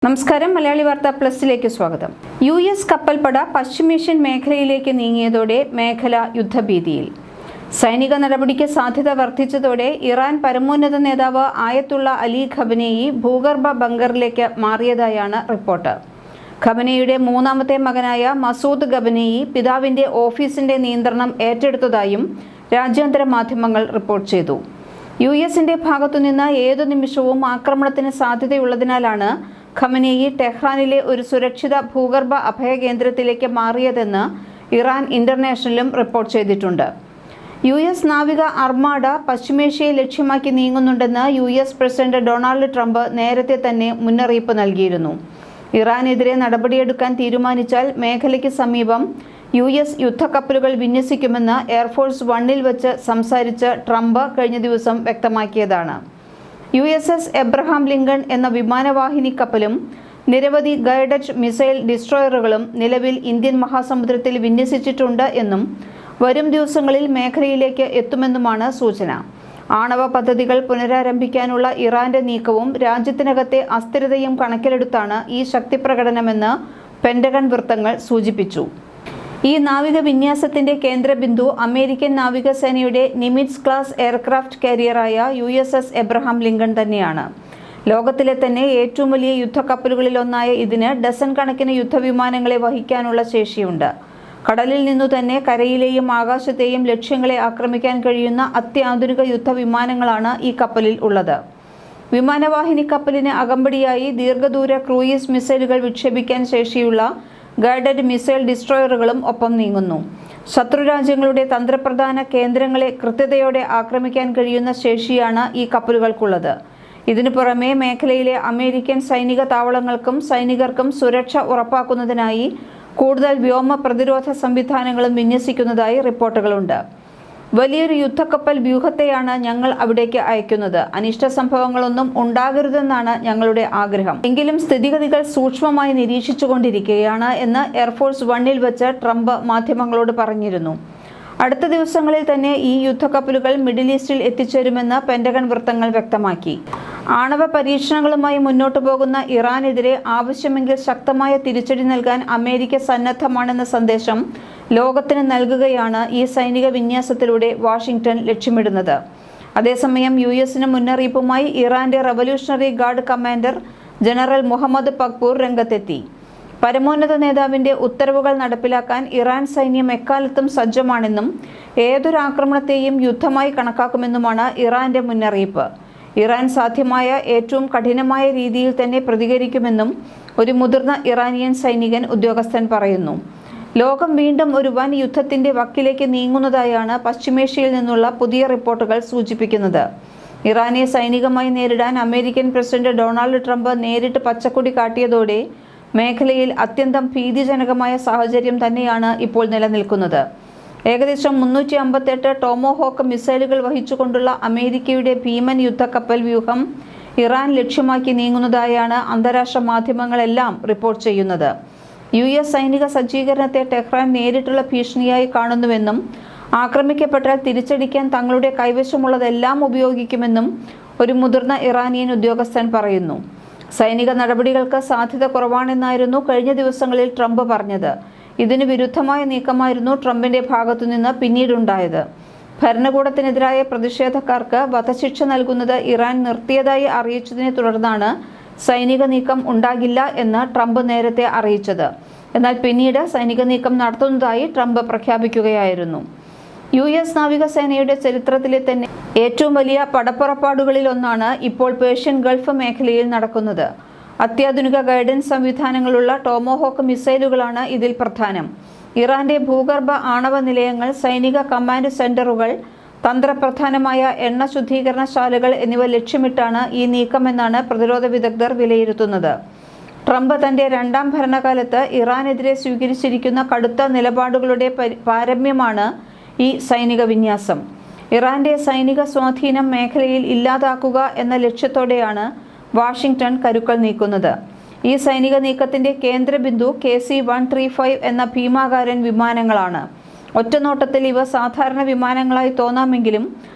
നമസ്കാരം. മലയാളി വാർത്താ പ്ലസിലേക്ക് സ്വാഗതം. US കപ്പൽപ്പട പശ്ചിമേഷ്യൻ മേഖലയിലേക്ക് നീങ്ങിയതോടെ മേഖല യുദ്ധഭീതിയിൽ. സൈനിക നടപടിക്ക് സാധ്യത വർദ്ധിച്ചതോടെ ഇറാൻ പരമോന്നത നേതാവ് ആയത്തുള്ള അലി ഖമനേയി ഭൂഗർഭ ബങ്കറിലേക്ക് മാറിയതായാണ് റിപ്പോർട്ട്. ഖമനേയിയുടെ മൂന്നാമത്തെ മകനായ മസൂദ് ഖമനേയി പിതാവിന്റെ ഓഫീസിന്റെ നിയന്ത്രണം ഏറ്റെടുത്തതായും രാജ്യാന്തര മാധ്യമങ്ങൾ റിപ്പോർട്ട് ചെയ്തു. US-ന്റെ ഭാഗത്തുനിന്ന് ഏതു നിമിഷവും ആക്രമണത്തിന് സാധ്യതയുള്ളതിനാലാണ് ഖമനേയി ടെഹ്റാനിലെ ഒരു സുരക്ഷിത ഭൂഗർഭ അഭയകേന്ദ്രത്തിലേക്ക് മാറിയതെന്ന് ഇറാൻ ഇന്റർനാഷണലും റിപ്പോർട്ട് ചെയ്തിട്ടുണ്ട്. US നാവിക അർമാഡ പശ്ചിമേഷ്യയെ ലക്ഷ്യമാക്കി നീങ്ങുന്നുണ്ടെന്ന് US പ്രസിഡന്റ് ഡൊണാൾഡ് ട്രംപ് നേരത്തെ തന്നെ മുന്നറിയിപ്പ് നൽകിയിരുന്നു. ഇറാനെതിരെ നടപടിയെടുക്കാൻ തീരുമാനിച്ചാൽ മേഖലയ്ക്ക് സമീപം US യുദ്ധക്കപ്പലുകൾ വിന്യസിക്കുമെന്ന് എയർഫോഴ്സ് 1-ൽ വെച്ച് സംസാരിച്ച് ട്രംപ് കഴിഞ്ഞ ദിവസം വ്യക്തമാക്കിയതാണ്. USS എബ്രഹാം ലിങ്കൺ എന്ന വിമാനവാഹിനി കപ്പലും നിരവധി ഗൈഡഡ് മിസൈൽ ഡിസ്ട്രോയറുകളും നിലവിൽ ഇന്ത്യൻ മഹാസമുദ്രത്തിൽ വിന്യസിച്ചിട്ടുണ്ട് എന്നും വരും ദിവസങ്ങളിൽ മേഖലയിലേക്ക് എത്തുമെന്നുമാണ് സൂചന. ആണവ പദ്ധതികൾ പുനരാരംഭിക്കാനുള്ള ഇറാന്റെ നീക്കവും രാജ്യത്തിനകത്തെ അസ്ഥിരതയും കണക്കിലെടുത്താണ് ഈ ശക്തിപ്രകടനമെന്ന് പെന്റഗൺ വൃത്തങ്ങൾ സൂചിപ്പിച്ചു. ഈ നാവിക വിന്യാസത്തിന്റെ കേന്ദ്രബിന്ദു അമേരിക്കൻ നാവികസേനയുടെ നിമിറ്റ്സ് ക്ലാസ് എയർക്രാഫ്റ്റ് കാരിയറായ USS എബ്രഹാം ലിങ്കൺ തന്നെയാണ്. ലോകത്തിലെ തന്നെ ഏറ്റവും വലിയ യുദ്ധക്കപ്പലുകളിലൊന്നായ ഇതിന് ഡസൻ കണക്കിന് യുദ്ധവിമാനങ്ങളെ വഹിക്കാനുള്ള ശേഷിയുണ്ട്. കടലിൽ നിന്നു തന്നെ കരയിലെയും ആകാശത്തെയും ലക്ഷ്യങ്ങളെ ആക്രമിക്കാൻ കഴിയുന്ന അത്യാധുനിക യുദ്ധവിമാനങ്ങളാണ് ഈ കപ്പലിൽ ഉള്ളത്. വിമാനവാഹിനി കപ്പലിന് അകമ്പടിയായി ദീർഘദൂര ക്രൂയിസ് മിസൈലുകൾ വിക്ഷേപിക്കാൻ ശേഷിയുള്ള ഗൈഡഡ് മിസൈൽ ഡിസ്ട്രോയറുകളും ഒപ്പം നീങ്ങുന്നു. ശത്രുരാജ്യങ്ങളുടെ തന്ത്രപ്രധാന കേന്ദ്രങ്ങളെ കൃത്യതയോടെ ആക്രമിക്കാൻ കഴിയുന്ന ശേഷിയാണ് ഈ കപ്പലുകൾക്കുള്ളത്. ഇതിനു പുറമെ മേഖലയിലെ അമേരിക്കൻ സൈനിക താവളങ്ങൾക്കും സൈനികർക്കും സുരക്ഷ ഉറപ്പാക്കുന്നതിനായി കൂടുതൽ വ്യോമ പ്രതിരോധ സംവിധാനങ്ങളും വിന്യസിക്കുന്നതായി റിപ്പോർട്ടുകളുണ്ട്. വലിയൊരു യുദ്ധക്കപ്പൽ വ്യൂഹത്തെയാണ് ഞങ്ങൾ അവിടേക്ക് അയക്കുന്നത്. അനിഷ്ട സംഭവങ്ങളൊന്നും ഉണ്ടാകരുതെന്നാണ് ഞങ്ങളുടെ ആഗ്രഹം. എങ്കിലും സ്ഥിതിഗതികൾ സൂക്ഷ്മമായി നിരീക്ഷിച്ചുകൊണ്ടിരിക്കുകയാണ് എന്ന് എയർഫോഴ്സ് 1-ൽ വെച്ച് ട്രംപ് മാധ്യമങ്ങളോട് പറഞ്ഞിരുന്നു. അടുത്ത ദിവസങ്ങളിൽ തന്നെ ഈ യുദ്ധക്കപ്പലുകൾ മിഡിൽ ഈസ്റ്റിൽ എത്തിച്ചേരുമെന്ന് പെന്റഗൺ വൃത്തങ്ങൾ വ്യക്തമാക്കി. ആണവ പരീക്ഷണങ്ങളുമായി മുന്നോട്ടു പോകുന്ന ഇറാനെതിരെ ആവശ്യമെങ്കിൽ ശക്തമായ തിരിച്ചടി നൽകാൻ അമേരിക്ക സന്നദ്ധമാണെന്ന സന്ദേശം ലോകത്തിന് നൽകുകയാണ് ഈ സൈനിക വിന്യാസത്തിലൂടെ വാഷിംഗ്ടൺ ലക്ഷ്യമിടുന്നത്. അതേസമയം US-ന് മുന്നറിയിപ്പുമായി ഇറാന്റെ revolutionary guard commander general Mohammad Pakpour രംഗത്തെത്തി. പരമോന്നത നേതാവിന്റെ ഉത്തരവുകൾ നടപ്പിലാക്കാൻ ഇറാൻ സൈന്യം എക്കാലത്തും സജ്ജമാണെന്നും ഏതൊരു ആക്രമണത്തെയും യുദ്ധമായി കണക്കാക്കുമെന്നുമാണ് ഇറാന്റെ മുന്നറിയിപ്പ്. ഇറാൻ സാധ്യമായ ഏറ്റവും കഠിനമായ രീതിയിൽ തന്നെ പ്രതികരിക്കുമെന്നും ഒരു മുതിർന്ന ഇറാനിയൻ സൈനികൻ ഉദ്യോഗസ്ഥൻ പറയുന്നു. ലോകം വീണ്ടും ഒരു വൻ യുദ്ധത്തിന്റെ വക്കിലേക്ക് നീങ്ങുന്നതായാണ് പശ്ചിമേഷ്യയിൽ നിന്നുള്ള പുതിയ റിപ്പോർട്ടുകൾ സൂചിപ്പിക്കുന്നത്. ഇറാനെ സൈനികമായി നേരിടാൻ അമേരിക്കൻ പ്രസിഡന്റ് ഡൊണാൾഡ് ട്രംപ് നേരിട്ട് പച്ചക്കൊടി കാട്ടിയതോടെ മേഖലയിൽ അത്യന്തം ഭീതിജനകമായ സാഹചര്യം തന്നെയാണ് ഇപ്പോൾ നിലനിൽക്കുന്നത്. ഏകദേശം 358 ടോമോഹോക്ക് മിസൈലുകൾ വഹിച്ചുകൊണ്ടുള്ള അമേരിക്കയുടെ ഭീമൻ യുദ്ധക്കപ്പൽ വ്യൂഹം ഇറാൻ ലക്ഷ്യമാക്കി നീങ്ങുന്നതായാണ് അന്താരാഷ്ട്ര മാധ്യമങ്ങളെല്ലാം റിപ്പോർട്ട് ചെയ്യുന്നത്. US സൈനിക സജ്ജീകരണത്തെ ടെഹ്റാൻ നേരിട്ടുള്ള ഭീഷണിയായി കാണുന്നുവെന്നും ആക്രമിക്കപ്പെട്ടാൽ തിരിച്ചടിക്കാൻ തങ്ങളുടെ കൈവശമുള്ളതെല്ലാം ഉപയോഗിക്കുമെന്നും ഒരു മുതിർന്ന ഇറാനിയൻ ഉദ്യോഗസ്ഥൻ പറയുന്നു. സൈനിക നടപടികൾക്ക് സാധ്യത കുറവാണെന്നായിരുന്നു കഴിഞ്ഞ ദിവസങ്ങളിൽ ട്രംപ് പറഞ്ഞത്. ഇതിന് വിരുദ്ധമായ നീക്കമായിരുന്നു ട്രംപിന്റെ ഭാഗത്തുനിന്ന് പിന്നീടുണ്ടായത്. ഭരണകൂടത്തിനെതിരായ പ്രതിഷേധക്കാർക്ക് വധശിക്ഷ നൽകുന്നത് ഇറാൻ നിർത്തിയതായി അറിയിച്ചതിനെ തുടർന്നാണ് സൈനിക നീക്കം ഉണ്ടാകില്ല എന്ന് ട്രംപ് നേരത്തെ അറിയിച്ചത്. എന്നാൽ പിന്നീട് സൈനിക നീക്കം നടത്തുന്നതായി ട്രംപ് പ്രഖ്യാപിക്കുകയായിരുന്നു. US നാവികസേനയുടെ ചരിത്രത്തിലെ തന്നെ ഏറ്റവും വലിയ പടപ്പുറപ്പാടുകളിലൊന്നാണ് ഇപ്പോൾ പേർഷ്യൻ ഗൾഫ് മേഖലയിൽ നടക്കുന്നത്. അത്യാധുനിക ഗൈഡൻസ് സംവിധാനങ്ങളുള്ള ടോമോഹോക്ക് മിസൈലുകളാണ് ഇതിൽ പ്രധാനം. ഇറാന്റെ ഭൂഗർഭ ആണവ നിലയങ്ങൾ, സൈനിക കമാൻഡ് സെന്ററുകൾ, തന്ത്രപ്രധാനമായ എണ്ണ ശുദ്ധീകരണശാലകൾ എന്നിവ ലക്ഷ്യമിട്ടാണ് ഈ നീക്കമെന്നാണ് പ്രതിരോധ വിദഗ്ധർ വിലയിരുത്തുന്നത്. ട്രംപ് തന്റെ രണ്ടാം ഭരണകാലത്ത് ഇറാനെതിരെ സ്വീകരിച്ചിരിക്കുന്ന കടുത്ത നിലപാടുകളുടെ പാരമ്യമാണ് ഈ സൈനിക വിന്യാസം. ഇറാന്റെ സൈനിക സ്വാധീനം മേഖലയിൽ ഇല്ലാതാക്കുക എന്ന ലക്ഷ്യത്തോടെയാണ് വാഷിംഗ്ടൺ കരുക്കൾ നീക്കുന്നത്. ഈ സൈനിക നീക്കത്തിന്റെ കേന്ദ്രബിന്ദു KC-135 എന്ന ഭീമാകാരൻ വിമാനങ്ങളാണ്. ഒറ്റനോട്ടത്തിൽ ഇവ സാധാരണ വിമാനങ്ങളായി തോന്നാമെങ്കിലും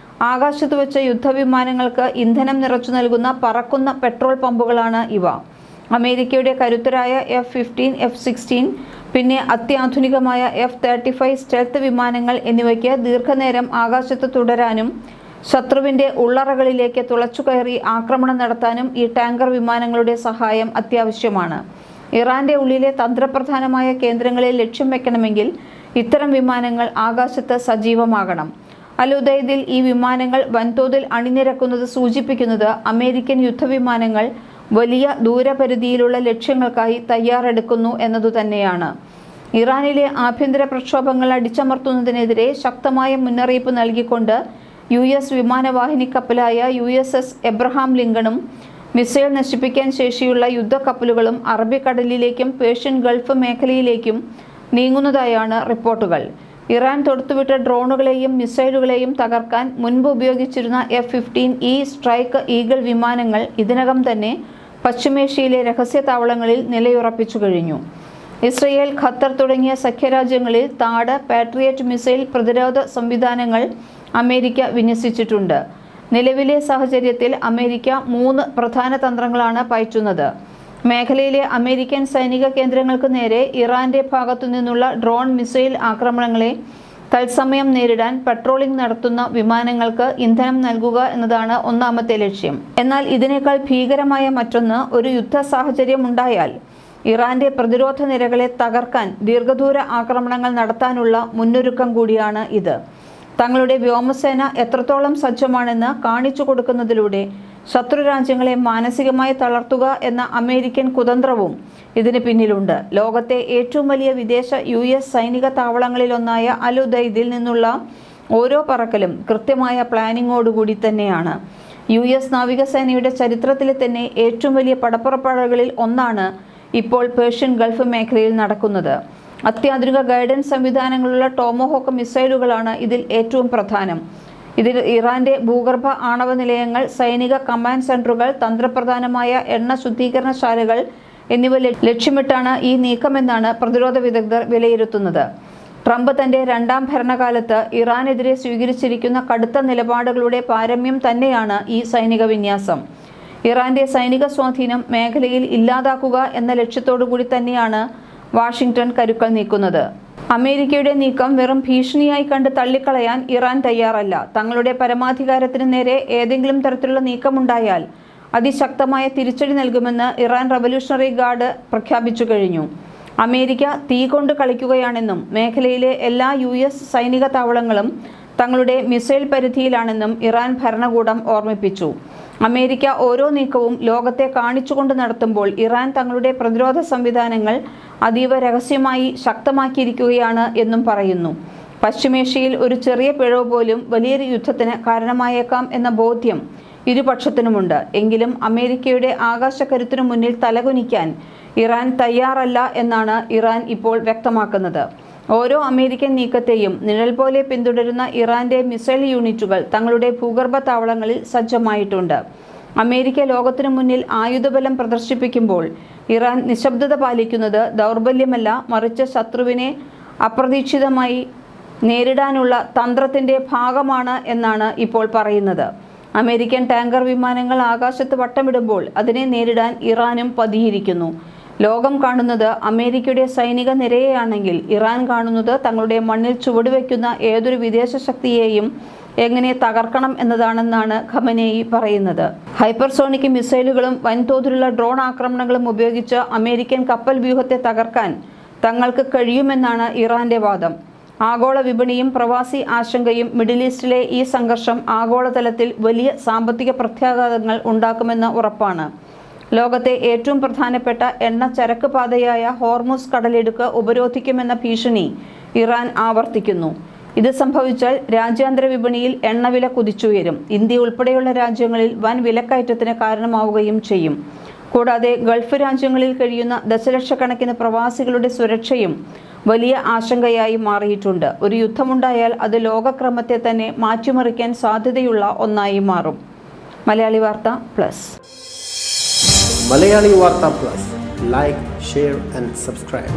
ആകാശത്ത് വെച്ച യുദ്ധവിമാനങ്ങൾക്ക് ഇന്ധനം നിറച്ചു നൽകുന്ന പറക്കുന്ന പെട്രോൾ പമ്പുകളാണ് ഇവ. അമേരിക്കയുടെ കരുത്തരായ F-15, F-16, പിന്നെ അത്യാധുനികമായ F-35 സ്റ്റെൽത്ത് വിമാനങ്ങൾ എന്നിവയ്ക്ക് ദീർഘനേരം ആകാശത്ത് തുടരാനും ശത്രുവിൻ്റെ ഉള്ളറകളിലേക്ക് തുളച്ചുകയറി ആക്രമണം നടത്താനും ഈ ടാങ്കർ വിമാനങ്ങളുടെ സഹായം അത്യാവശ്യമാണ്. ഇറാന്റെ ഉള്ളിലെ തന്ത്രപ്രധാനമായ കേന്ദ്രങ്ങളെ ലക്ഷ്യം വെക്കണമെങ്കിൽ ഇത്തരം വിമാനങ്ങൾ ആകാശത്ത് സജീവമാകണം. അൽ-ഉദൈദിൽ ഈ വിമാനങ്ങൾ വൻതോതിൽ അണിനിരക്കുന്നത് സൂചിപ്പിക്കുന്നത് അമേരിക്കൻ യുദ്ധവിമാനങ്ങൾ വലിയ ദൂരപരിധിയിലുള്ള ലക്ഷ്യങ്ങൾക്കായി തയ്യാറെടുക്കുന്നു എന്നതുതന്നെയാണ്. ഇറാനിലെ ആഭ്യന്തര പ്രക്ഷോഭങ്ങൾ അടിച്ചമർത്തുന്നതിനെതിരെ ശക്തമായ മുന്നറിയിപ്പ് നൽകിക്കൊണ്ട് US വിമാനവാഹിനി കപ്പലായ USS എബ്രഹാം ലിങ്കണും മിസൈൽ നശിപ്പിക്കാൻ ശേഷിയുള്ള യുദ്ധക്കപ്പലുകളും അറബിക്കടലിലേക്കും പേർഷ്യൻ ഗൾഫ് മേഖലയിലേക്കും നീങ്ങുന്നതായാണ് റിപ്പോർട്ടുകൾ. ഇറാൻ തൊടുത്തുവിട്ട ഡ്രോണുകളെയും മിസൈലുകളെയും തകർക്കാൻ മുൻപ് ഉപയോഗിച്ചിരുന്ന F-15E സ്ട്രൈക്ക് ഈഗിൾ വിമാനങ്ങൾ ഇതിനകം തന്നെ പശ്ചിമേഷ്യയിലെ രഹസ്യ താവളങ്ങളിൽ നിലയുറപ്പിച്ചു കഴിഞ്ഞു. ഇസ്രയേൽ, ഖത്തർ തുടങ്ങിയ സഖ്യരാജ്യങ്ങളിൽ താഡ്, പാട്രിയറ്റ് മിസൈൽ പ്രതിരോധ സംവിധാനങ്ങൾ അമേരിക്ക വിന്യസിച്ചിട്ടുണ്ട്. നിലവിലെ സാഹചര്യത്തിൽ അമേരിക്ക 3 പ്രധാന തന്ത്രങ്ങളാണ് പയറ്റുന്നത്. മേഖലയിലെ അമേരിക്കൻ സൈനിക കേന്ദ്രങ്ങൾക്ക് നേരെ ഇറാന്റെ ഭാഗത്തു നിന്നുള്ള ഡ്രോൺ, മിസൈൽ ആക്രമണങ്ങളെ തത്സമയം നേരിടാൻ പെട്രോളിംഗ് നടത്തുന്ന വിമാനങ്ങൾക്ക് ഇന്ധനം നൽകുക എന്നതാണ് ഒന്നാമത്തെ ലക്ഷ്യം. എന്നാൽ ഇതിനേക്കാൾ ഭീകരമായ മറ്റൊന്ന്, ഒരു യുദ്ധ സാഹചര്യം ഉണ്ടായാൽ ഇറാന്റെ പ്രതിരോധ നിരകളെ തകർക്കാൻ ദീർഘദൂര ആക്രമണങ്ങൾ നടത്താനുള്ള മുന്നൊരുക്കം കൂടിയാണ് ഇത്. തങ്ങളുടെ വ്യോമസേന എത്രത്തോളം സജ്ജമാണെന്ന് കാണിച്ചു കൊടുക്കുന്നതിലൂടെ ശത്രുരാജ്യങ്ങളെ മാനസികമായി തളർത്തുക എന്ന അമേരിക്കൻ കുതന്ത്രവും ഇതിന് പിന്നിലുണ്ട്. ലോകത്തെ ഏറ്റവും വലിയ വിദേശ US സൈനിക താവളങ്ങളിലൊന്നായ അൽ-ഉദൈദിൽ നിന്നുള്ള ഓരോ പറക്കലും കൃത്യമായ പ്ലാനിങ്ങോടുകൂടി തന്നെയാണ്. US നാവികസേനയുടെ ചരിത്രത്തിലെ തന്നെ ഏറ്റവും വലിയ പടപ്പുറപ്പാടുകളിൽ ഒന്നാണ് ഇപ്പോൾ പേർഷ്യൻ ഗൾഫ് മേഖലയിൽ നടക്കുന്നത്. അത്യാധുനിക ഗൈഡൻസ് സംവിധാനങ്ങളുള്ള ടോമഹോക്ക് മിസൈലുകളാണ് ഇതിൽ ഏറ്റവും പ്രധാനം. ഇതിൽ ഇറാന്റെ ഭൂഗർഭ ആണവ നിലയങ്ങൾ, സൈനിക കമാൻഡ് സെന്ററുകൾ, തന്ത്രപ്രധാനമായ എണ്ണ ശുദ്ധീകരണശാലകൾ എന്നിവ ലക്ഷ്യമിട്ടാണ് ഈ നീക്കമെന്നാണ് പ്രതിരോധ വിദഗ്ധർ വിലയിരുത്തുന്നത്. ട്രംപ് തന്റെ 2ാം ഭരണകാലത്ത് ഇറാനെതിരെ സ്വീകരിച്ചിരിക്കുന്ന കടുത്ത നിലപാടുകളുടെ പാരമ്യം തന്നെയാണ് ഈ സൈനിക വിന്യാസം. ഇറാന്റെ സൈനിക സ്വാധീനം മേഖലയിൽ ഇല്ലാതാക്കുക എന്ന ലക്ഷ്യത്തോടു കൂടി തന്നെയാണ് വാഷിംഗ്ടൺ കരുക്കൾ നീക്കുന്നത്. അമേരിക്കയുടെ നീക്കം വെറും ഭീഷണിയായി കണ്ട് തള്ളിക്കളയാൻ ഇറാൻ തയ്യാറല്ല. തങ്ങളുടെ പരമാധികാരത്തിന് നേരെ ഏതെങ്കിലും തരത്തിലുള്ള നീക്കമുണ്ടായാൽ അതിശക്തമായ തിരിച്ചടി നൽകുമെന്ന് ഇറാൻ റവല്യൂഷണറി ഗാർഡ് പ്രഖ്യാപിച്ചു കഴിഞ്ഞു. അമേരിക്ക തീ കൊണ്ട് കളിക്കുകയാണെന്നും മേഖലയിലെ എല്ലാ US സൈനിക താവളങ്ങളും തങ്ങളുടെ മിസൈൽ പരിധിയിലാണെന്നും ഇറാൻ ഭരണകൂടം ഓർമ്മിപ്പിച്ചു. അമേരിക്ക ഓരോ നീക്കവും ലോകത്തെ കാണിച്ചുകൊണ്ട് നടത്തുമ്പോൾ ഇറാൻ തങ്ങളുടെ പ്രതിരോധ സംവിധാനങ്ങൾ അതീവ രഹസ്യമായി ശക്തമാക്കിയിരിക്കുകയാണ് എന്നും പറയുന്നു. പശ്ചിമേഷ്യയിൽ ഒരു ചെറിയ പിഴവ് പോലും വലിയൊരു യുദ്ധത്തിന് കാരണമായേക്കാം എന്ന ബോധ്യം ഇരുപക്ഷത്തിനുമുണ്ട്. എങ്കിലും അമേരിക്കയുടെ ആകാശക്കരുത്തിനു മുന്നിൽ തലകുനിക്കാൻ ഇറാൻ തയ്യാറല്ല എന്നാണ് ഇറാൻ ഇപ്പോൾ വ്യക്തമാക്കുന്നത്. ഓരോ അമേരിക്കൻ നീക്കത്തെയും നിഴൽ പോലെ പിന്തുടരുന്ന ഇറാന്റെ മിസൈൽ യൂണിറ്റുകൾ തങ്ങളുടെ ഭൂഗർഭ താവളങ്ങളിൽ സജ്ജമായിട്ടുണ്ട്. അമേരിക്ക ലോകത്തിനു മുന്നിൽ ആയുധബലം പ്രദർശിപ്പിക്കുമ്പോൾ ഇറാൻ നിശബ്ദത പാലിക്കുന്നത് ദൗർബല്യമല്ല, മറിച്ച് ശത്രുവിനെ അപ്രതീക്ഷിതമായി നേരിടാനുള്ള തന്ത്രത്തിന്റെ ഭാഗമാണ് എന്നാണ് ഇപ്പോൾ പറയുന്നത്. അമേരിക്കൻ ടാങ്കർ വിമാനങ്ങൾ ആകാശത്ത് വട്ടമിടുമ്പോൾ അതിനെ നേരിടാൻ ഇറാനും പതിയിരിക്കുന്നു. ലോകം കാണുന്നത് അമേരിക്കയുടെ സൈനിക നിരയെയാണെങ്കിൽ ഇറാൻ കാണുന്നത് തങ്ങളുടെ മണ്ണിൽ ചുവടുവെക്കുന്ന ഏതൊരു വിദേശ ശക്തിയെയും എങ്ങനെ തകർക്കണം എന്നതാണെന്നാണ് ഖമനേയി പറയുന്നത്. ഹൈപ്പർസോണിക് മിസൈലുകളും വൻതോതിലുള്ള ഡ്രോൺ ആക്രമണങ്ങളും ഉപയോഗിച്ച് അമേരിക്കൻ കപ്പൽ വ്യൂഹത്തെ തകർക്കാൻ തങ്ങൾക്ക് കഴിയുമെന്നാണ് ഇറാന്റെ വാദം. ആഗോള വിപണിയും പ്രവാസി ആശങ്കയും മിഡിൽ ഈസ്റ്റിലെ ഈ സംഘർഷം ആഗോളതലത്തിൽ വലിയ സാമ്പത്തിക പ്രത്യാഘാതങ്ങൾ ഉണ്ടാക്കുമെന്ന് ഉറപ്പാണ്. ലോകത്തെ ഏറ്റവും പ്രധാനപ്പെട്ട എണ്ണ ചരക്ക് പാതയായ ഹോർമുസ് കടലിടുക്ക് ഉപരോധിക്കുമെന്ന ഭീഷണി ഇറാൻ ആവർത്തിക്കുന്നു. ഇത് സംഭവിച്ചാൽ രാജ്യാന്തര വിപണിയിൽ എണ്ണവില കുതിച്ചുയരും. ഇന്ത്യ ഉൾപ്പെടെയുള്ള രാജ്യങ്ങളിൽ വൻ വിലക്കയറ്റത്തിന് കാരണമാവുകയും ചെയ്യും. കൂടാതെ ഗൾഫ് രാജ്യങ്ങളിൽ കഴിയുന്ന ദശലക്ഷക്കണക്കിന് പ്രവാസികളുടെ സുരക്ഷയും വലിയ ആശങ്കയായി മാറിയിട്ടുണ്ട്. ഒരു യുദ്ധമുണ്ടായാൽ അത് ലോകക്രമത്തെ തന്നെ മാറ്റിമറിക്കാൻ സാധ്യതയുള്ള ഒന്നായി മാറും. മലയാളി വാർത്ത plus. Malayali Warta Plus. Like, share and subscribe.